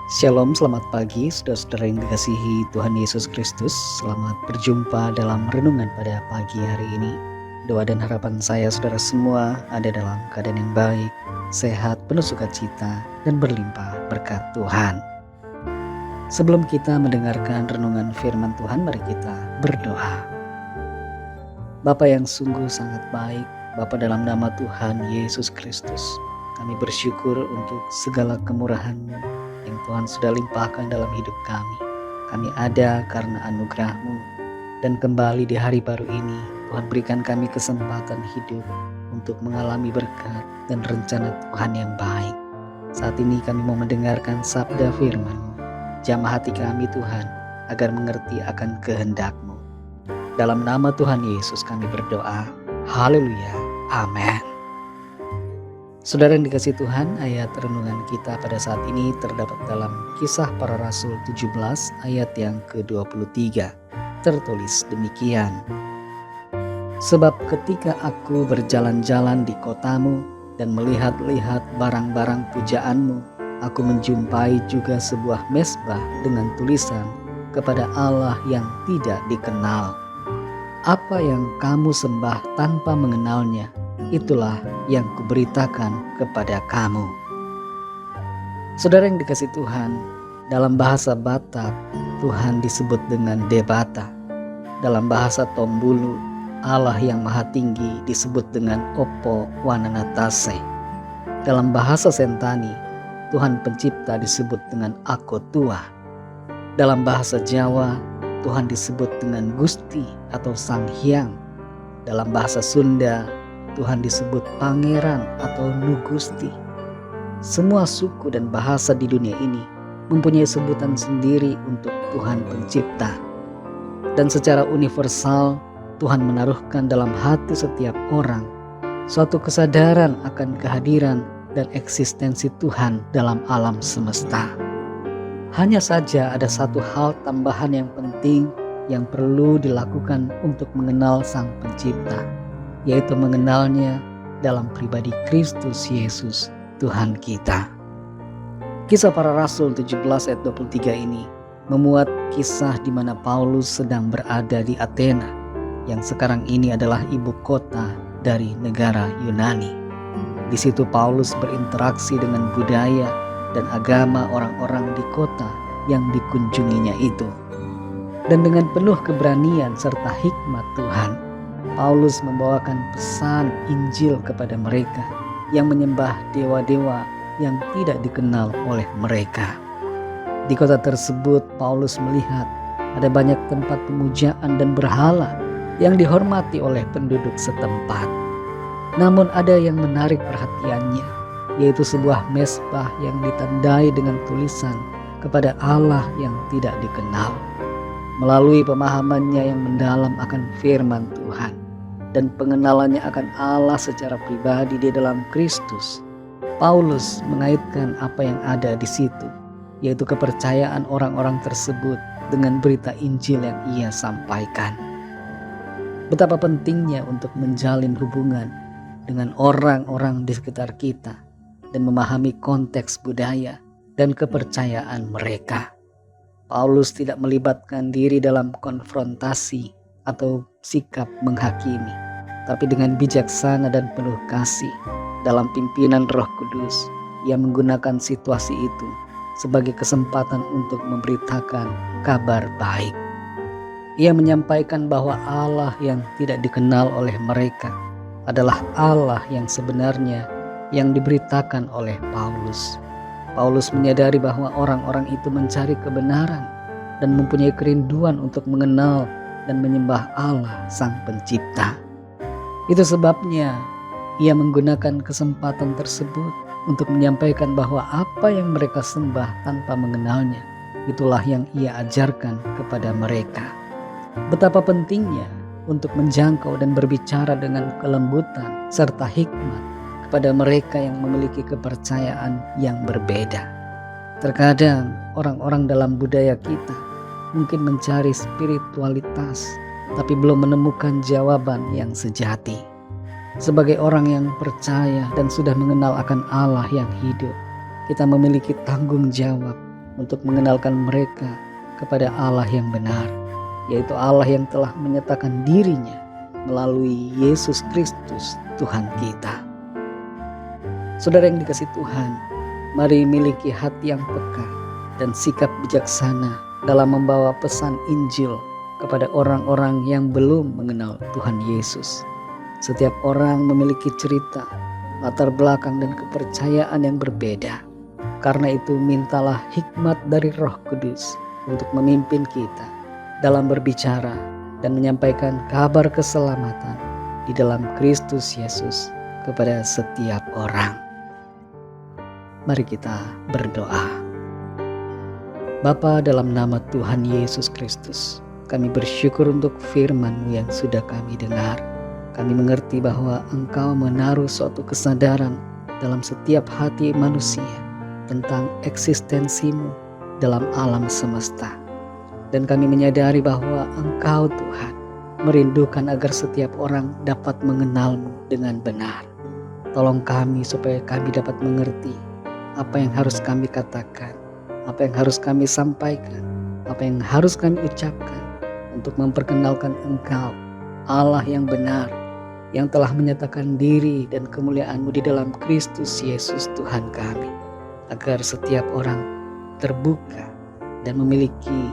Shalom, selamat pagi saudara-saudara yang dikasihi Tuhan Yesus Kristus. Selamat berjumpa dalam renungan pada pagi hari ini. Doa dan harapan saya saudara semua ada dalam keadaan yang baik, sehat, penuh sukacita, dan berlimpah berkat Tuhan. Sebelum kita mendengarkan renungan firman Tuhan, mari kita berdoa. Bapa yang sungguh sangat baik, Bapa dalam nama Tuhan Yesus Kristus, kami bersyukur untuk segala kemurahan-Mu yang Tuhan sudah limpahkan dalam hidup kami. Kami ada karena anugerah-Mu, dan kembali di hari baru ini Tuhan berikan kami kesempatan hidup untuk mengalami berkat dan rencana Tuhan yang baik. Saat ini kami mau mendengarkan sabda firman-Mu. Jamah hati kami Tuhan agar mengerti akan kehendak-Mu. Dalam nama Tuhan Yesus kami berdoa. Haleluya. Amin. Saudara yang dikasihi Tuhan, ayat renungan kita pada saat ini terdapat dalam Kisah Para Rasul 17 ayat yang ke-23. Tertulis demikian. Sebab ketika aku berjalan-jalan di kotamu dan melihat-lihat barang-barang pujaanmu, aku menjumpai juga sebuah mezbah dengan tulisan kepada Allah yang tidak dikenal. Apa yang kamu sembah tanpa mengenalnya, itulah yang kuberitakan kepada kamu. Saudara yang dikasihi Tuhan, dalam bahasa Batak, Tuhan disebut dengan Debata. Dalam bahasa Tombulu, Allah yang Maha Tinggi disebut dengan Opo Wananatase. Dalam bahasa Sentani, Tuhan Pencipta disebut dengan Ako Tua. Dalam bahasa Jawa, Tuhan disebut dengan Gusti atau Sang Hyang. Dalam bahasa Sunda, Tuhan disebut Pangeran atau Nugusti. Semua suku dan bahasa di dunia ini mempunyai sebutan sendiri untuk Tuhan Pencipta. Dan secara universal, Tuhan menaruhkan dalam hati setiap orang suatu kesadaran akan kehadiran dan eksistensi Tuhan dalam alam semesta. Hanya saja ada satu hal tambahan yang penting yang perlu dilakukan untuk mengenal Sang Pencipta, yaitu mengenalnya dalam pribadi Kristus Yesus Tuhan kita. Kisah Para Rasul 17 ayat 23 ini memuat kisah di mana Paulus sedang berada di Athena, yang sekarang ini adalah ibu kota dari negara Yunani. Di situ Paulus berinteraksi dengan budaya dan agama orang-orang di kota yang dikunjunginya itu. Dan dengan penuh keberanian serta hikmat Tuhan, Paulus membawakan pesan Injil kepada mereka yang menyembah dewa-dewa yang tidak dikenal oleh mereka. Di kota tersebut Paulus melihat ada banyak tempat pemujaan dan berhala yang dihormati oleh penduduk setempat. Namun ada yang menarik perhatiannya, yaitu sebuah mezbah yang ditandai dengan tulisan kepada Allah yang tidak dikenal. Melalui pemahamannya yang mendalam akan firman Tuhan dan pengenalannya akan Allah secara pribadi di dalam Kristus, Paulus mengaitkan apa yang ada di situ, yaitu kepercayaan orang-orang tersebut dengan berita Injil yang ia sampaikan. Betapa pentingnya untuk menjalin hubungan dengan orang-orang di sekitar kita dan memahami konteks budaya dan kepercayaan mereka. Paulus tidak melibatkan diri dalam konfrontasi atau sikap menghakimi, tapi dengan bijaksana dan penuh kasih dalam pimpinan Roh Kudus, ia menggunakan situasi itu sebagai kesempatan untuk memberitakan kabar baik. Ia menyampaikan bahwa Allah yang tidak dikenal oleh mereka adalah Allah yang sebenarnya yang diberitakan oleh Paulus. Paulus menyadari bahwa orang-orang itu mencari kebenaran dan mempunyai kerinduan untuk mengenal dan menyembah Allah Sang Pencipta. Itu sebabnya ia menggunakan kesempatan tersebut untuk menyampaikan bahwa apa yang mereka sembah tanpa mengenalnya, itulah yang ia ajarkan kepada mereka. Betapa pentingnya untuk menjangkau dan berbicara dengan kelembutan serta hikmat kepada mereka yang memiliki kepercayaan yang berbeda. Terkadang orang-orang dalam budaya kita mungkin mencari spiritualitas, tapi belum menemukan jawaban yang sejati. Sebagai orang yang percaya dan sudah mengenal akan Allah yang hidup, kita memiliki tanggung jawab untuk mengenalkan mereka kepada Allah yang benar, yaitu Allah yang telah menyatakan dirinya melalui Yesus Kristus Tuhan kita. Saudara yang dikasihi Tuhan, mari miliki hati yang peka dan sikap bijaksana dalam membawa pesan Injil kepada orang-orang yang belum mengenal Tuhan Yesus. Setiap orang memiliki cerita, latar belakang dan kepercayaan yang berbeda. Karena itu mintalah hikmat dari Roh Kudus untuk memimpin kita dalam berbicara dan menyampaikan kabar keselamatan di dalam Kristus Yesus kepada setiap orang. Mari kita berdoa. Bapa, dalam nama Tuhan Yesus Kristus, kami bersyukur untuk firman-Mu yang sudah kami dengar. Kami mengerti bahwa Engkau menaruh suatu kesadaran dalam setiap hati manusia tentang eksistensi-Mu dalam alam semesta. Dan kami menyadari bahwa Engkau Tuhan merindukan agar setiap orang dapat mengenal-Mu dengan benar. Tolong kami supaya kami dapat mengerti apa yang harus kami katakan, apa yang harus kami sampaikan, apa yang harus kami ucapkan untuk memperkenalkan Engkau, Allah yang benar, yang telah menyatakan diri dan kemuliaan-Mu di dalam Kristus Yesus Tuhan kami, agar setiap orang terbuka dan memiliki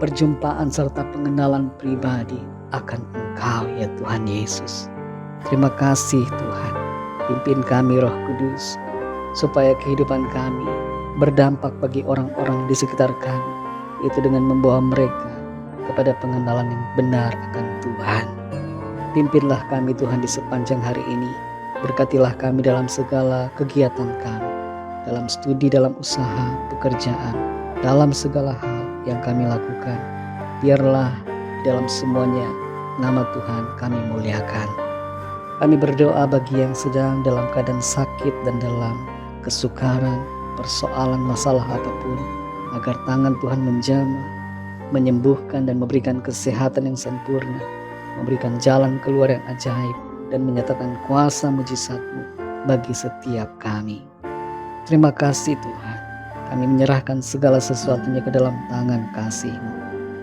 perjumpaan serta pengenalan pribadi akan Engkau ya Tuhan Yesus. Terima kasih Tuhan, pimpin kami Roh Kudus, supaya kehidupan kami berdampak bagi orang-orang di sekitar kami, itu dengan membawa mereka kepada pengenalan yang benar akan Tuhan. Pimpinlah kami Tuhan di sepanjang hari ini, berkatilah kami dalam segala kegiatan kami, dalam studi, dalam usaha, pekerjaan, dalam segala hal yang kami lakukan. Biarlah dalam semuanya nama Tuhan kami muliakan. Kami berdoa bagi yang sedang dalam keadaan sakit dan dalam kesukaran, persoalan, masalah apapun, agar tangan Tuhan menjamah, menyembuhkan dan memberikan kesehatan yang sempurna, memberikan jalan keluar yang ajaib, dan menyatakan kuasa mujizat-Mu bagi setiap kami. Terima kasih Tuhan, kami menyerahkan segala sesuatunya ke dalam tangan kasih-Mu.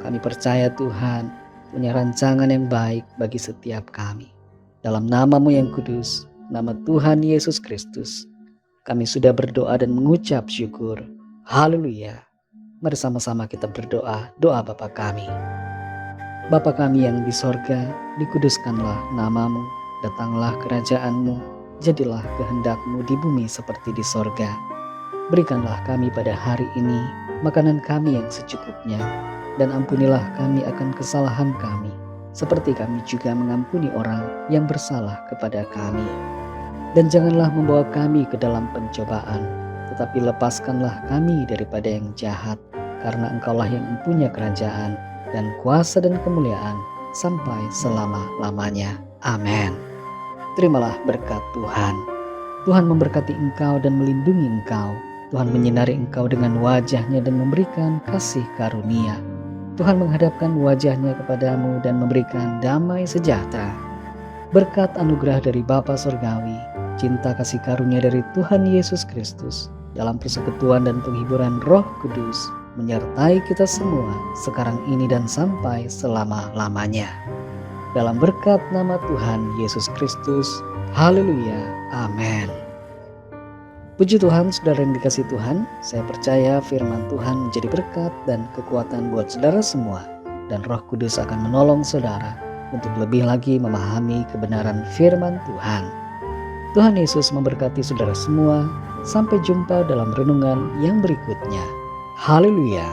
Kami percaya Tuhan punya rancangan yang baik bagi setiap kami. Dalam nama-Mu yang kudus, nama Tuhan Yesus Kristus, kami sudah berdoa dan mengucap syukur. Haleluya. Mari sama-sama kita berdoa, doa Bapa kami. Bapa kami yang di sorga, dikuduskanlah nama-Mu, datanglah kerajaan-Mu, jadilah kehendak-Mu di bumi seperti di sorga. Berikanlah kami pada hari ini makanan kami yang secukupnya, dan ampunilah kami akan kesalahan kami, seperti kami juga mengampuni orang yang bersalah kepada kami. Dan janganlah membawa kami ke dalam pencobaan, tetapi lepaskanlah kami daripada yang jahat, karena Engkaulah yang mempunyai kerajaan dan kuasa dan kemuliaan sampai selama-lamanya. Amin. Terimalah berkat Tuhan. Tuhan memberkati engkau dan melindungi engkau. Tuhan menyinari engkau dengan wajah-Nya dan memberikan kasih karunia. Tuhan menghadapkan wajah-Nya kepadamu dan memberikan damai sejahtera. Berkat anugerah dari Bapa Surgawi, cinta kasih karunia dari Tuhan Yesus Kristus, dalam persekutuan dan penghiburan Roh Kudus, menyertai kita semua sekarang ini dan sampai selama-lamanya. Dalam berkat nama Tuhan Yesus Kristus. Haleluya. Amin. Puji Tuhan, saudara yang dikasihi Tuhan, saya percaya firman Tuhan menjadi berkat dan kekuatan buat saudara semua, dan Roh Kudus akan menolong saudara untuk lebih lagi memahami kebenaran firman Tuhan. Tuhan Yesus memberkati saudara semua. Sampai jumpa dalam renungan yang berikutnya. Haleluya.